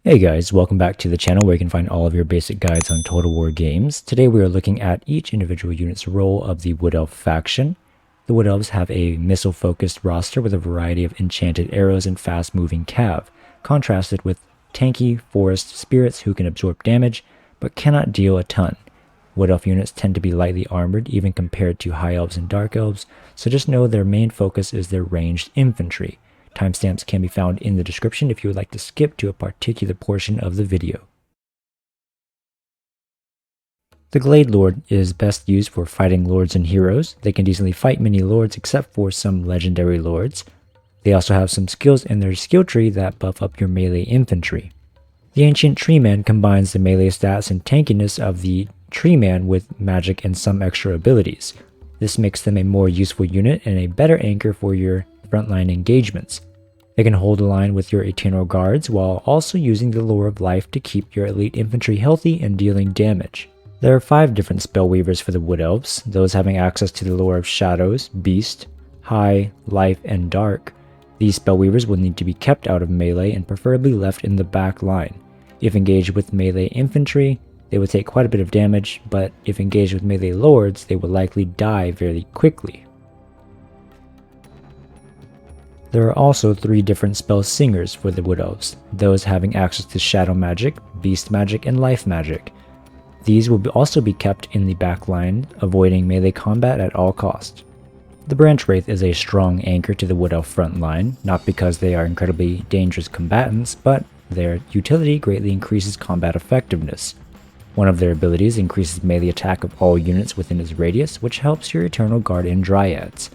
Hey guys, welcome back to the channel where you can find all of your basic guides on Total War games. Today we are looking at each individual unit's role of the Wood Elf faction. The Wood Elves have a missile-focused roster with a variety of enchanted arrows and fast-moving cav, contrasted with tanky forest spirits who can absorb damage but cannot deal a ton. Wood Elf units tend to be lightly armored even compared to High Elves and Dark Elves, so just know their main focus is their ranged infantry. Timestamps can be found in the description if you would like to skip to a particular portion of the video. The Glade Lord is best used for fighting lords and heroes. They can decently fight many lords except for some legendary lords. They also have some skills in their skill tree that buff up your melee infantry. The Ancient Tree Man combines the melee stats and tankiness of the Tree Man with magic and some extra abilities. This makes them a more useful unit and a better anchor for your frontline engagements. They can hold the line with your Eternal Guards while also using the Lore of Life to keep your elite infantry healthy and dealing damage. There are 5 different spellweavers for the Wood Elves, those having access to the Lore of Shadows, Beast, High, Life, and Dark. These spellweavers will need to be kept out of melee and preferably left in the back line. If engaged with melee infantry, they will take quite a bit of damage, but if engaged with melee lords, they will likely die very quickly. There are also 3 different spell singers for the Wood Elves, those having access to Shadow Magic, Beast Magic, and Life Magic. These will also be kept in the back line, avoiding melee combat at all costs. The Branch Wraith is a strong anchor to the Wood Elf front line, not because they are incredibly dangerous combatants, but their utility greatly increases combat effectiveness. One of their abilities increases melee attack of all units within its radius, which helps your Eternal Guard and Dryads.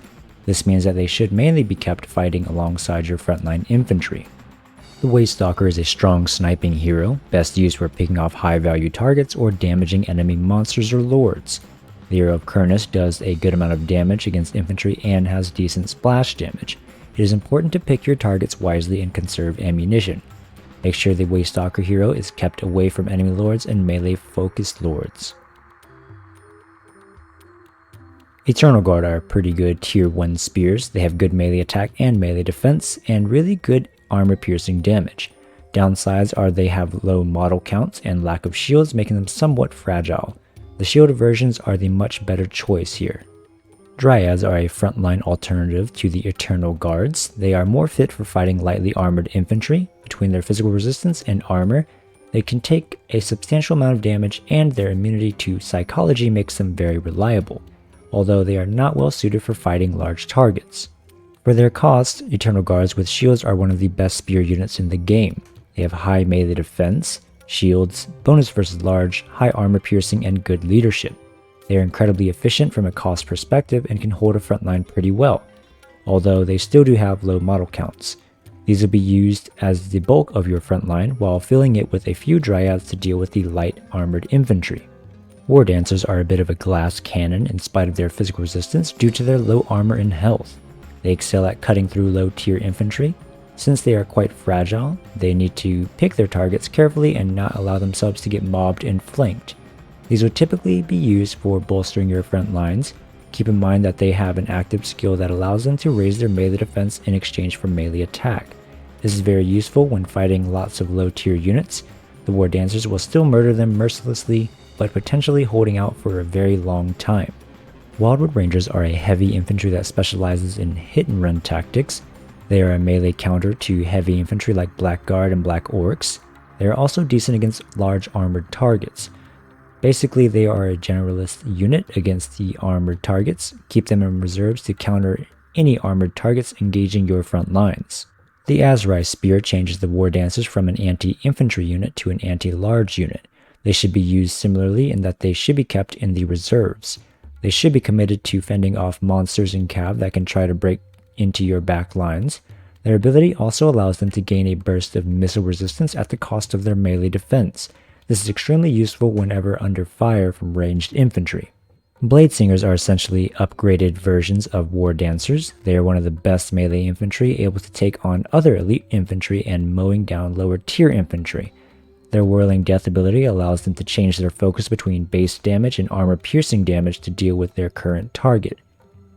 This means that they should mainly be kept fighting alongside your frontline infantry. The Waystalker is a strong sniping hero, best used for picking off high-value targets or damaging enemy monsters or lords. The Arrow of Kurnus does a good amount of damage against infantry and has decent splash damage. It is important to pick your targets wisely and conserve ammunition. Make sure the Waystalker hero is kept away from enemy lords and melee-focused lords. Eternal Guard are pretty good tier 1 spears. They have good melee attack and melee defense, and really good armor piercing damage. Downsides are they have low model counts and lack of shields, making them somewhat fragile. The shielded versions are the much better choice here. Dryads are a frontline alternative to the Eternal Guards. They are more fit for fighting lightly armored infantry. Between their physical resistance and armor, they can take a substantial amount of damage, and their immunity to psychology makes them very reliable, although they are not well suited for fighting large targets. For their cost, Eternal Guards with shields are one of the best spear units in the game. They have high melee defense, shields, bonus versus large, high armor piercing, and good leadership. They are incredibly efficient from a cost perspective and can hold a frontline pretty well, although they still do have low model counts. These will be used as the bulk of your frontline while filling it with a few Dryads to deal with the light armored infantry. War Dancers are a bit of a glass cannon in spite of their physical resistance due to their low armor and health. They excel at cutting through low tier infantry. Since they are quite fragile, they need to pick their targets carefully and not allow themselves to get mobbed and flanked. These would typically be used for bolstering your front lines. Keep in mind that they have an active skill that allows them to raise their melee defense in exchange for melee attack. This is very useful when fighting lots of low tier units. The War Dancers will still murder them mercilessly, but potentially holding out for a very long time. Wildwood Rangers are a heavy infantry that specializes in hit-and-run tactics. They are a melee counter to heavy infantry like Blackguard and Black Orcs. They are also decent against large armored targets. Basically, they are a generalist unit against the armored targets. Keep them in reserves to counter any armored targets engaging your front lines. The Azrai Spear changes the War Dancers from an anti-infantry unit to an anti-large unit. They should be used similarly in that they should be kept in the reserves. They should be committed to fending off monsters and cav that can try to break into your back lines. Their ability also allows them to gain a burst of missile resistance at the cost of their melee defense. This is extremely useful whenever under fire from ranged infantry. Blade Singers are essentially upgraded versions of War Dancers. They are one of the best melee infantry, able to take on other elite infantry and mowing down lower tier infantry. Their Whirling Death ability allows them to change their focus between base damage and armor piercing damage to deal with their current target.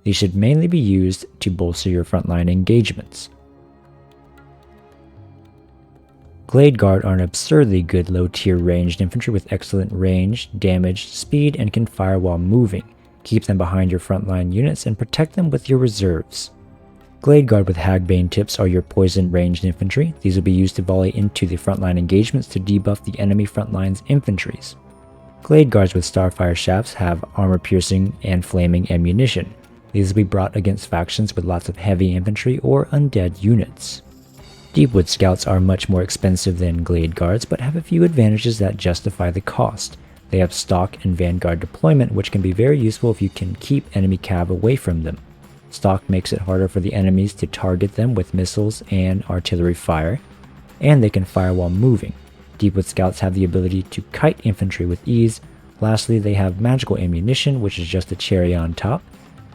These should mainly be used to bolster your frontline engagements. Glade Guard are an absurdly good low-tier ranged infantry with excellent range, damage, speed, and can fire while moving. Keep them behind your frontline units and protect them with your reserves. Glade Guard with Hagbane tips are your poison ranged infantry. These will be used to volley into the frontline engagements to debuff the enemy frontline's infantries. Glade Guards with Starfire shafts have armor piercing and flaming ammunition. These will be brought against factions with lots of heavy infantry or undead units. Deepwood Scouts are much more expensive than Glade Guards, but have a few advantages that justify the cost. They have stock and vanguard deployment, which can be very useful if you can keep enemy cav away from them. Stock makes it harder for the enemies to target them with missiles and artillery fire, and they can fire while moving. Deepwood Scouts have the ability to kite infantry with ease. Lastly, they have magical ammunition, which is just a cherry on top.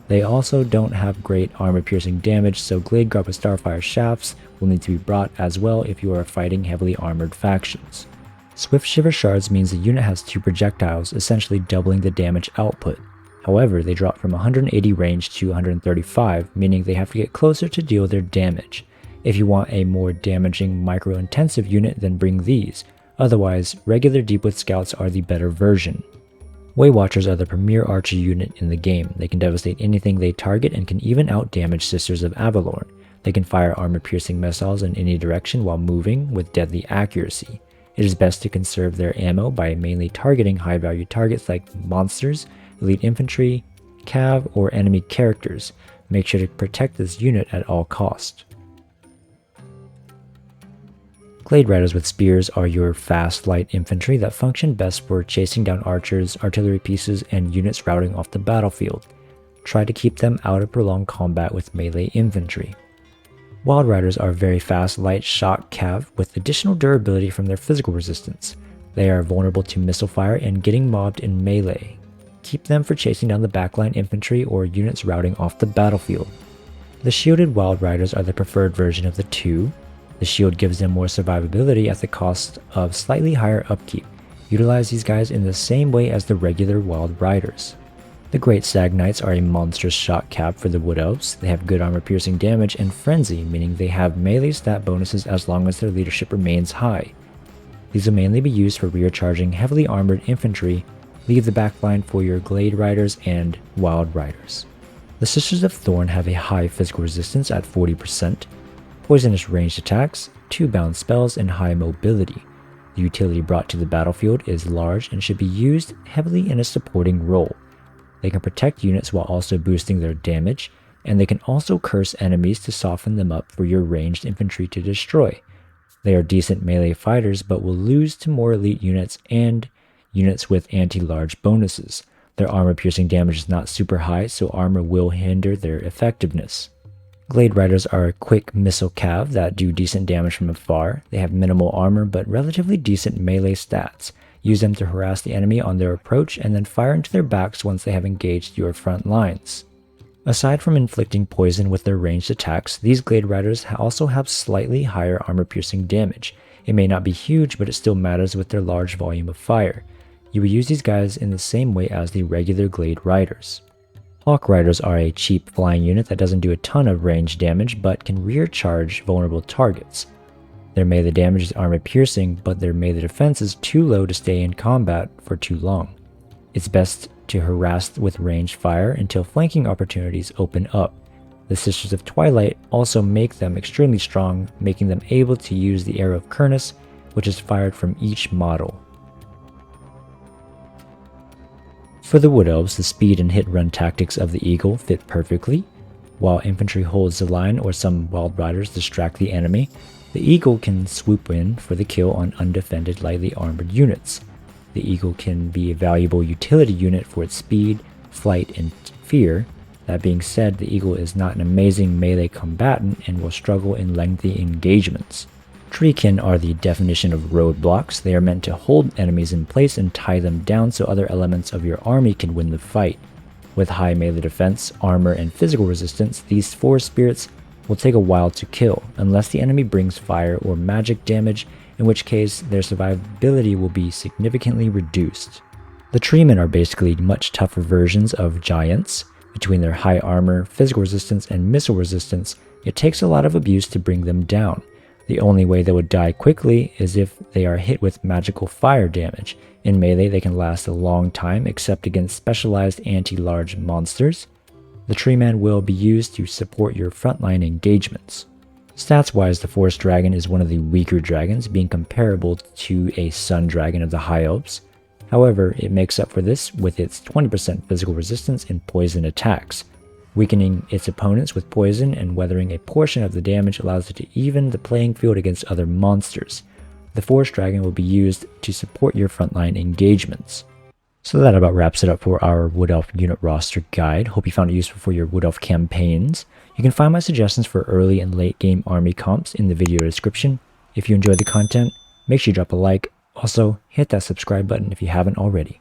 They also don't have great armor-piercing damage, so Glade Guard with Starfire shafts will need to be brought as well if you are fighting heavily armored factions. Swift Shiver Shards means the unit has 2 projectiles, essentially doubling the damage output. However, they drop from 180 range to 135, meaning they have to get closer to deal their damage. If you want a more damaging micro-intensive unit, then bring these. Otherwise, regular Deepwood Scouts are the better version. Waywatchers are the premier archer unit in the game. They can devastate anything they target and can even out-damage Sisters of Athel Loren. They can fire armor-piercing missiles in any direction while moving with deadly accuracy. It is best to conserve their ammo by mainly targeting high-value targets like monsters, elite infantry, cav, or enemy characters. Make sure to protect this unit at all costs. Glade Riders with spears are your fast, light infantry that function best for chasing down archers, artillery pieces, and units routing off the battlefield. Try to keep them out of prolonged combat with melee infantry. Wild Riders are very fast, light shock cav with additional durability from their physical resistance. They are vulnerable to missile fire and getting mobbed in melee. Keep them for chasing down the backline infantry or units routing off the battlefield. The shielded Wild Riders are the preferred version of the two. The shield gives them more survivability at the cost of slightly higher upkeep. Utilize these guys in the same way as the regular Wild Riders. The Great Stag Knights are a monstrous shot cap for the Wood Elves. They have good armor piercing damage and frenzy, meaning they have melee stat bonuses as long as their leadership remains high. These will mainly be used for rear charging heavily armored infantry. Leave the backline for your Glade Riders and Wild Riders. The Sisters of Thorn have a high physical resistance at 40%, poisonous ranged attacks, 2 bound spells, and high mobility. The utility brought to the battlefield is large and should be used heavily in a supporting role. They can protect units while also boosting their damage, and they can also curse enemies to soften them up for your ranged infantry to destroy. They are decent melee fighters but will lose to more elite units and units with anti-large bonuses. Their armor-piercing damage is not super high, so armor will hinder their effectiveness. Glade Riders are a quick missile cav that do decent damage from afar. They have minimal armor but relatively decent melee stats. Use them to harass the enemy on their approach and then fire into their backs once they have engaged your front lines. Aside from inflicting poison with their ranged attacks, these Glade Riders also have slightly higher armor-piercing damage. It may not be huge, but it still matters with their large volume of fire. You will use these guys in the same way as the regular Glade Riders. Hawk Riders are a cheap flying unit that doesn't do a ton of range damage but can rear charge vulnerable targets. Their melee damage is armor piercing, but their melee defense is too low to stay in combat for too long. It's best to harass with ranged fire until flanking opportunities open up. The Sisters of Twilight also make them extremely strong, making them able to use the Arrow of Kurnus, which is fired from each model. For the Wood Elves, the speed and hit-run tactics of the Eagle fit perfectly. While infantry holds the line or some Wild Riders distract the enemy, the Eagle can swoop in for the kill on undefended lightly armored units. The Eagle can be a valuable utility unit for its speed, flight, and fear. That being said, the Eagle is not an amazing melee combatant and will struggle in lengthy engagements. Treekin are the definition of roadblocks. They are meant to hold enemies in place and tie them down so other elements of your army can win the fight. With high melee defense, armor, and physical resistance, these 4 spirits will take a while to kill, unless the enemy brings fire or magic damage, in which case their survivability will be significantly reduced. The Treemen are basically much tougher versions of giants. Between their high armor, physical resistance, and missile resistance, it takes a lot of abuse to bring them down. The only way they would die quickly is if they are hit with magical fire damage. In melee, they can last a long time except against specialized anti-large monsters. The Tree Man will be used to support your frontline engagements. Stats-wise, the Forest Dragon is one of the weaker dragons, being comparable to a Sun Dragon of the High Elves. However, it makes up for this with its 20% physical resistance and poison attacks. Weakening its opponents with poison and weathering a portion of the damage allows it to even the playing field against other monsters. The Forest Dragon will be used to support your frontline engagements. So that about wraps it up for our Wood Elf unit roster guide. Hope you found it useful for your Wood Elf campaigns. You can find my suggestions for early and late game army comps in the video description. If you enjoyed the content, make sure you drop a like. Also, hit that subscribe button if you haven't already.